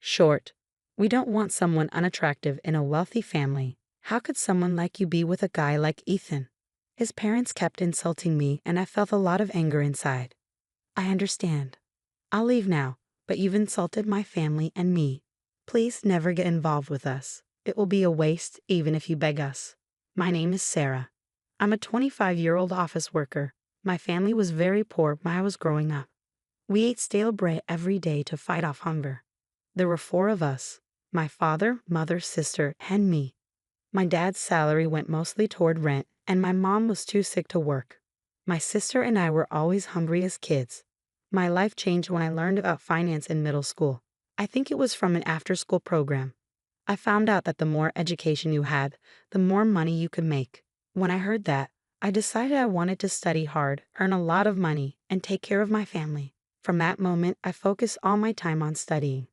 Short. We don't want someone unattractive in a wealthy family. How could someone like you be with a guy like Ethan? His parents kept insulting me and I felt a lot of anger inside. I understand. I'll leave now, but you've insulted my family and me. Please never get involved with us. It will be a waste even if you beg us. My name is Sarah. I'm a 25-year-old office worker. My family was very poor when I was growing up. We ate stale bread every day to fight off hunger. There were 4 of us: my father, mother, sister, and me. My dad's salary went mostly toward rent, and my mom was too sick to work. My sister and I were always hungry as kids. My life changed when I learned about finance in middle school. I think it was from an after-school program. I found out that the more education you had, the more money you could make. When I heard that, I decided I wanted to study hard, earn a lot of money, and take care of my family. From that moment, I focused all my time on studying.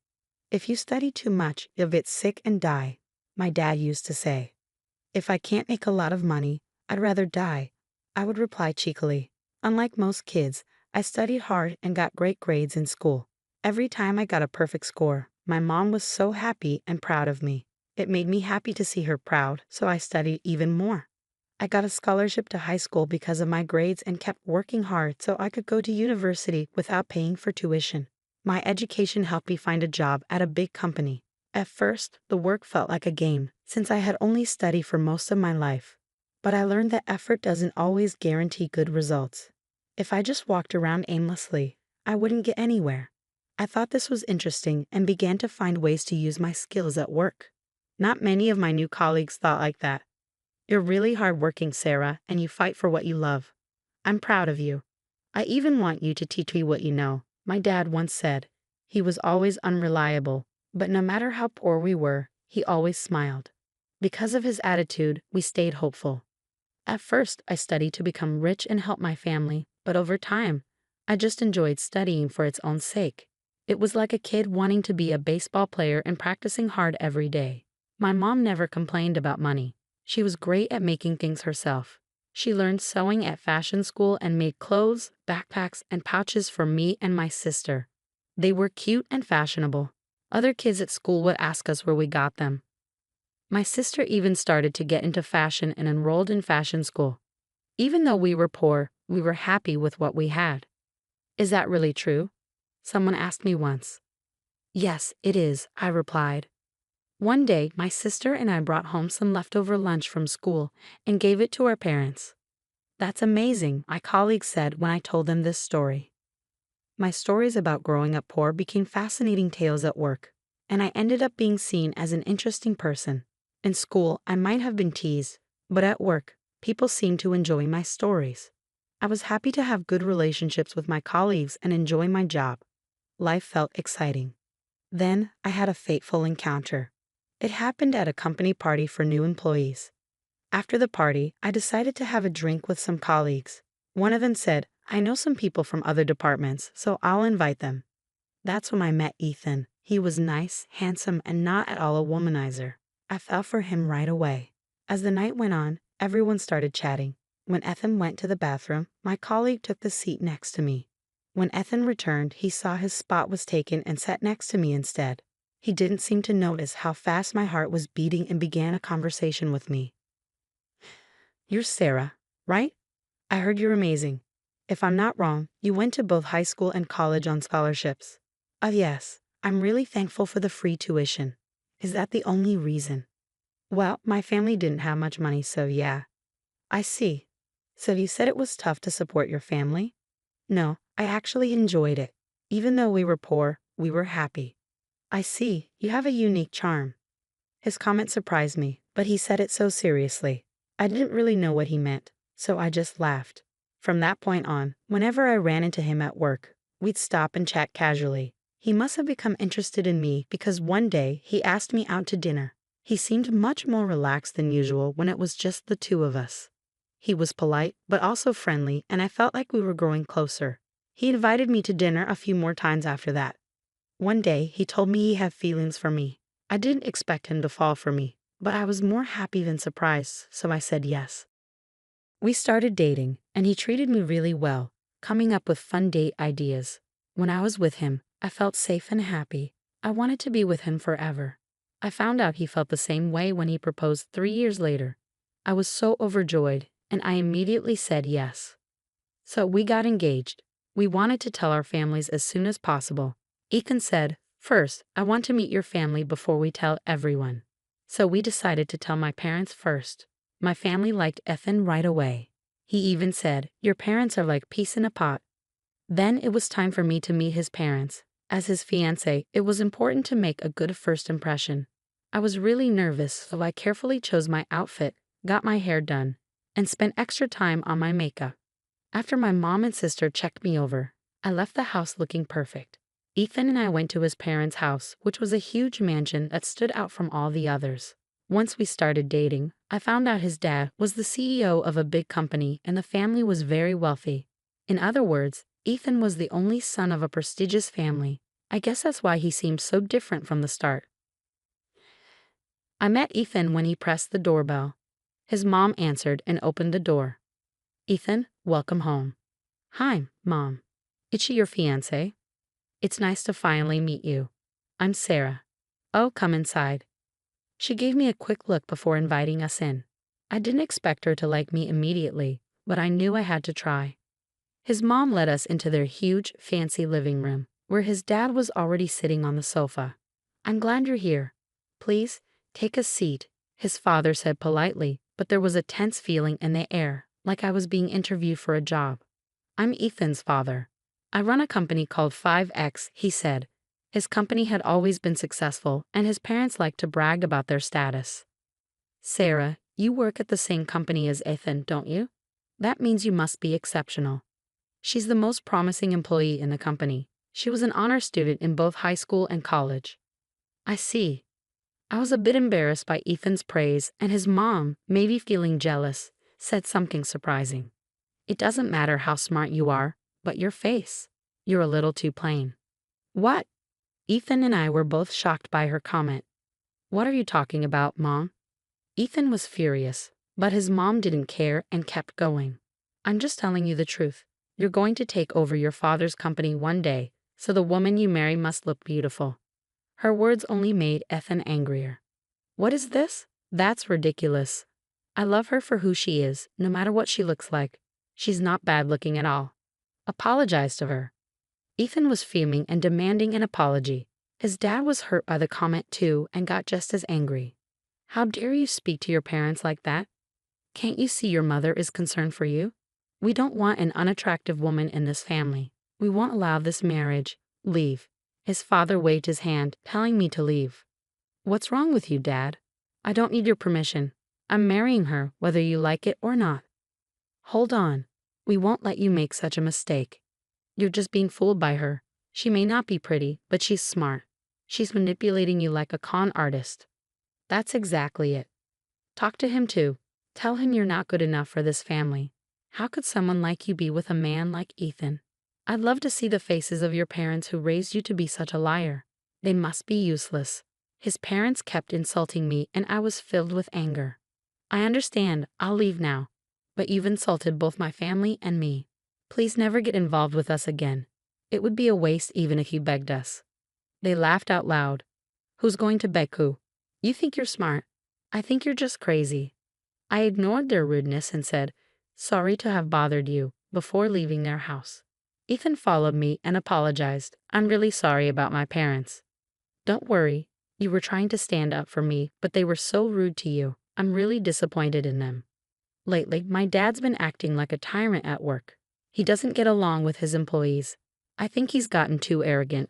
If you study too much, you'll get sick and die, my dad used to say. If I can't make a lot of money, I'd rather die, I would reply cheekily. Unlike most kids, I studied hard and got great grades in school. Every time I got a perfect score, my mom was so happy and proud of me. It made me happy to see her proud, so I studied even more. I got a scholarship to high school because of my grades and kept working hard so I could go to university without paying for tuition. My education helped me find a job at a big company. At first, the work felt like a game, since I had only studied for most of my life. But I learned that effort doesn't always guarantee good results. If I just walked around aimlessly, I wouldn't get anywhere. I thought this was interesting and began to find ways to use my skills at work. Not many of my new colleagues thought like that. You're really hardworking, Sarah, and you fight for what you love. I'm proud of you. I even want you to teach me what you know, my dad once said. He was always unreliable, but no matter how poor we were, he always smiled. Because of his attitude, we stayed hopeful. At first, I studied to become rich and help my family, but over time, I just enjoyed studying for its own sake. It was like a kid wanting to be a baseball player and practicing hard every day. My mom never complained about money. She was great at making things herself. She learned sewing at fashion school and made clothes, backpacks, and pouches for me and my sister. They were cute and fashionable. Other kids at school would ask us where we got them. My sister even started to get into fashion and enrolled in fashion school. Even though we were poor, we were happy with what we had. Is that really true? Someone asked me once. Yes, it is, I replied. One day, my sister and I brought home some leftover lunch from school and gave it to our parents. That's amazing, my colleagues said when I told them this story. My stories about growing up poor became fascinating tales at work, and I ended up being seen as an interesting person. In school, I might have been teased, but at work, people seemed to enjoy my stories. I was happy to have good relationships with my colleagues and enjoy my job. Life felt exciting. Then, I had a fateful encounter. It happened at a company party for new employees. After the party, I decided to have a drink with some colleagues. One of them said, I know some people from other departments, so I'll invite them. That's when I met Ethan. He was nice, handsome, and not at all a womanizer. I fell for him right away. As the night went on, everyone started chatting. When Ethan went to the bathroom, my colleague took the seat next to me. When Ethan returned, he saw his spot was taken and sat next to me instead. He didn't seem to notice how fast my heart was beating and began a conversation with me. You're Sarah, right? I heard you're amazing. If I'm not wrong, you went to both high school and college on scholarships. Yes, I'm really thankful for the free tuition. Is that the only reason? Well, my family didn't have much money, so yeah. I see. So you said it was tough to support your family? No, I actually enjoyed it. Even though we were poor, we were happy. I see, you have a unique charm. His comment surprised me, but he said it so seriously. I didn't really know what he meant, so I just laughed. From that point on, whenever I ran into him at work, we'd stop and chat casually. He must have become interested in me because one day he asked me out to dinner. He seemed much more relaxed than usual when it was just the 2 of us. He was polite, but also friendly, and I felt like we were growing closer. He invited me to dinner a few more times after that. One day, he told me he had feelings for me. I didn't expect him to fall for me, but I was more happy than surprised, so I said yes. We started dating, and he treated me really well, coming up with fun date ideas. When I was with him, I felt safe and happy. I wanted to be with him forever. I found out he felt the same way when he proposed 3 years later. I was so overjoyed, and I immediately said yes. So we got engaged. We wanted to tell our families as soon as possible. Ethan said, "First, I want to meet your family before we tell everyone." So we decided to tell my parents first. My family liked Ethan right away. He even said, "Your parents are like peas in a pot." Then it was time for me to meet his parents. As his fiancé, it was important to make a good first impression. I was really nervous, so I carefully chose my outfit, got my hair done, and spent extra time on my makeup. After my mom and sister checked me over, I left the house looking perfect. Ethan and I went to his parents' house, which was a huge mansion that stood out from all the others. Once we started dating, I found out his dad was the CEO of a big company and the family was very wealthy. In other words, Ethan was the only son of a prestigious family. I guess that's why he seemed so different from the start. I met Ethan when he pressed the doorbell. His mom answered and opened the door. "Ethan, welcome home." "Hi, Mom. Is she your fiancé?" "It's nice to finally meet you. I'm Sarah." "Oh, come inside." She gave me a quick look before inviting us in. I didn't expect her to like me immediately, but I knew I had to try. His mom led us into their huge, fancy living room, where his dad was already sitting on the sofa. "I'm glad you're here. Please, take a seat," his father said politely, but there was a tense feeling in the air, like I was being interviewed for a job. "I'm Ethan's father. I run a company called 5X, he said. His company had always been successful, and his parents liked to brag about their status. "Sarah, you work at the same company as Ethan, don't you? That means you must be exceptional." "She's the most promising employee in the company. She was an honor student in both high school and college." "I see." I was a bit embarrassed by Ethan's praise, and his mom, maybe feeling jealous, said something surprising. "It doesn't matter how smart you are, but your face. You're a little too plain." "What?" Ethan and I were both shocked by her comment. "What are you talking about, Mom?" Ethan was furious, but his mom didn't care and kept going. "I'm just telling you the truth. You're going to take over your father's company one day, so the woman you marry must look beautiful." Her words only made Ethan angrier. "What is this? That's ridiculous. I love her for who she is, no matter what she looks like. She's not bad looking at all. Apologize to her." Ethan was fuming and demanding an apology. His dad was hurt by the comment too and got just as angry. "How dare you speak to your parents like that? Can't you see your mother is concerned for you? We don't want an unattractive woman in this family. We won't allow this marriage. Leave." His father waved his hand, telling me to leave. "What's wrong with you, Dad? I don't need your permission. I'm marrying her, whether you like it or not." "Hold on. We won't let you make such a mistake. You're just being fooled by her. She may not be pretty, but she's smart. She's manipulating you like a con artist." "That's exactly it. Talk to him too. Tell him you're not good enough for this family. How could someone like you be with a man like Ethan? I'd love to see the faces of your parents who raised you to be such a liar. They must be useless." His parents kept insulting me and I was filled with anger. "I understand, I'll leave now. But you've insulted both my family and me. Please never get involved with us again. It would be a waste even if you begged us." They laughed out loud. "Who's going to beg who? You think you're smart. I think you're just crazy." I ignored their rudeness and said, "Sorry to have bothered you," before leaving their house. Ethan followed me and apologized. "I'm really sorry about my parents." "Don't worry. You were trying to stand up for me, but they were so rude to you. I'm really disappointed in them. Lately, my dad's been acting like a tyrant at work. He doesn't get along with his employees. I think he's gotten too arrogant."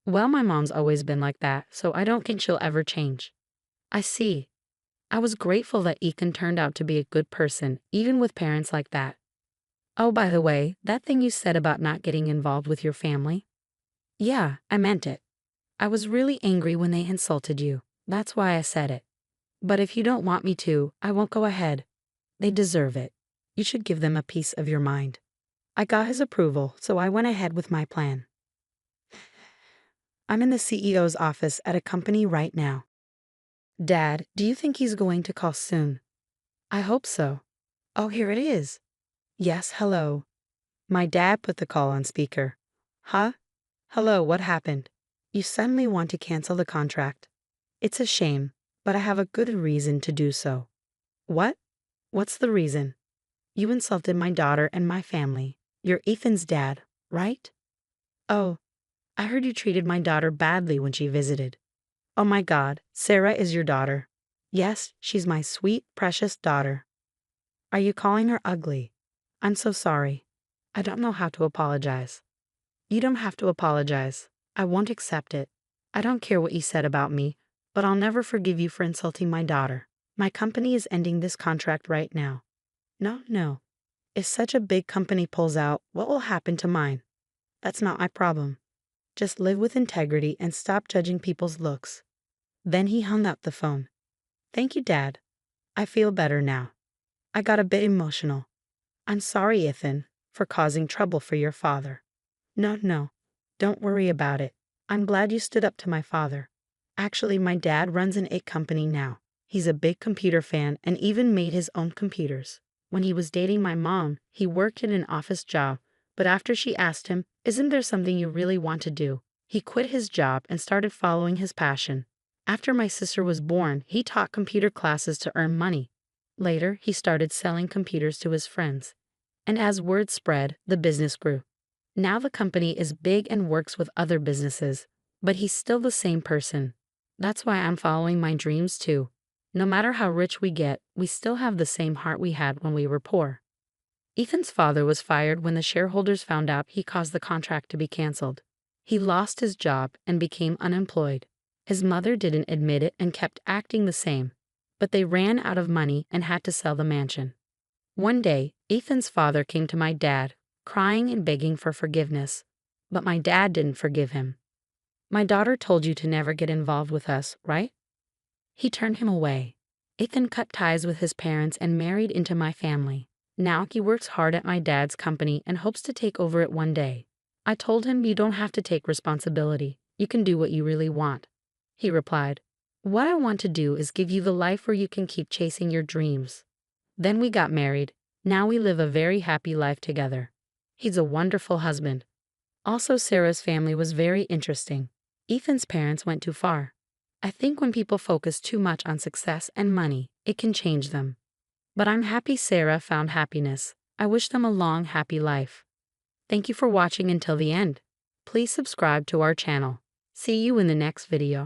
"Well, my mom's always been like that, so I don't think she'll ever change." "I see." I was grateful that Ethan turned out to be a good person, even with parents like that. "Oh, by the way, that thing you said about not getting involved with your family?" "Yeah, I meant it. I was really angry when they insulted you. That's why I said it. But if you don't want me to, I won't go ahead. They deserve it. You should give them a piece of your mind." I got his approval, so I went ahead with my plan. I'm in the CEO's office at a company right now. "Dad, do you think he's going to call soon?" "I hope so." "Oh, here it is." "Yes, hello." My dad put the call on speaker. "Huh? Hello, what happened?" You suddenly want to cancel the contract. It's a shame, but I have a good reason to do so. What? What's the reason? You insulted my daughter and my family. You're Ethan's dad, right? Oh, I heard you treated my daughter badly when she visited. Oh my God, Sarah is your daughter. Yes, she's my sweet, precious daughter. Are you calling her ugly? I'm so sorry. I don't know how to apologize. You don't have to apologize. I won't accept it. I don't care what you said about me, but I'll never forgive you for insulting my daughter. My company is ending this contract right now. No, no. If such a big company pulls out, what will happen to mine? That's not my problem. Just live with integrity and stop judging people's looks. Then he hung up the phone. Thank you, Dad. I feel better now. I got a bit emotional. I'm sorry, Ethan, for causing trouble for your father. No, no. Don't worry about it. I'm glad you stood up to my father. Actually, my dad runs an egg company now. He's a big computer fan and even made his own computers. When he was dating my mom, he worked in an office job, but after she asked him, "Isn't there something you really want to do?" he quit his job and started following his passion. After my sister was born, he taught computer classes to earn money. Later, he started selling computers to his friends. And as word spread, the business grew. Now the company is big and works with other businesses, but he's still the same person. That's why I'm following my dreams too. No matter how rich we get, we still have the same heart we had when we were poor. Ethan's father was fired when the shareholders found out he caused the contract to be canceled. He lost his job and became unemployed. His mother didn't admit it and kept acting the same, but they ran out of money and had to sell the mansion. One day, Ethan's father came to my dad, crying and begging for forgiveness, but my dad didn't forgive him. My daughter told you to never get involved with us, right? He turned him away. Ethan cut ties with his parents and married into my family. Now he works hard at my dad's company and hopes to take over it one day. I told him you don't have to take responsibility. You can do what you really want. He replied, "What I want to do is give you the life where you can keep chasing your dreams." Then we got married. Now we live a very happy life together. He's a wonderful husband. Also, Sarah's family was very interesting. Ethan's parents went too far. I think when people focus too much on success and money, it can change them. But I'm happy Sarah found happiness. I wish them a long, happy life. Thank you for watching until the end. Please subscribe to our channel. See you in the next video.